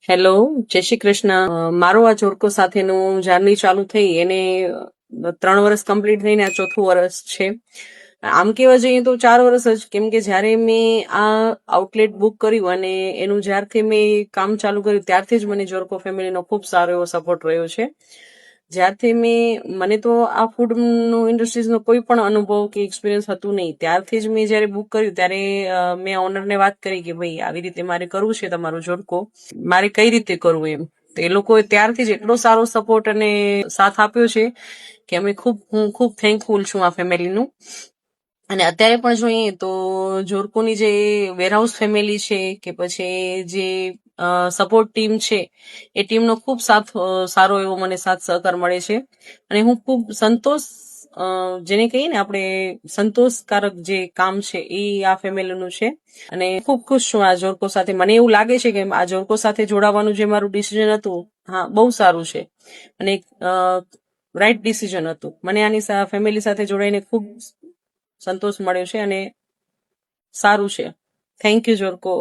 Hello, જય શ્રી કૃષ્ણ. મારો આ જોડકો સાથેનું જર્ની ચાલુ થઈ એને 3 વર્ષ કમ્પ્લીટ થઈને આ ચોથું વર્ષ છે. આમ કેવા જઈએ તો 4 વર્ષ જ, કેમ કે જ્યારે મેં આ આઉટલેટ બુક કર્યું અને એનું જ્યારથી મેં કામ ચાલુ કર્યું ત્યારથી જ મને જોડકો ફેમિલીનો ખૂબ સારો એવો સપોર્ટ રહ્યો છે. જ્યારથી મને તો આ ફૂડનું ઇન્ડસ્ટ્રીઝનો કોઈ પણ અનુભવ કે એક્સપિરિયન્સ હતું નહીં. ત્યારથી જ મેં જ્યારે બુક કર્યું ત્યારે મેં ઓનરને વાત કરી કે ભાઈ આવી રીતે મારે કરવું છે તમારો જોડકો, મારે કઈ રીતે કરવું એમ. તો એ લોકોએ ત્યારથી જ એટલો સારો સપોર્ટ અને સાથ આપ્યો છે કે હું ખૂબ થેન્કફુલ છું આ ફેમિલીનું. અને અત્યારે પણ જોઈએ તો જોડકોની જે વેરહાઉસ ફેમિલી છે કે પછી જે સપોર્ટ ટીમ છે એ ટીમનો ખૂબ સારો એવો મને સાથ સહકાર મળે છે. અને હું ખૂબ જેને કહીએ ને આપણે સંતોષકારક જે કામ છે એ આ ફેમિલીનું છે. અને ખૂબ ખુશ છું આ જોડકો સાથે. મને એવું લાગે છે કે આ જોડકો સાથે જોડાવાનું જે મારું ડિસિઝન હતું, હા, બહુ સારું છે અને રાઈટ ડિસિઝન હતું. મને આની ફેમિલી સાથે જોડાઈને ખૂબ સંતોષ મળ્યો છે અને સારું છે. Thank you જોડકો.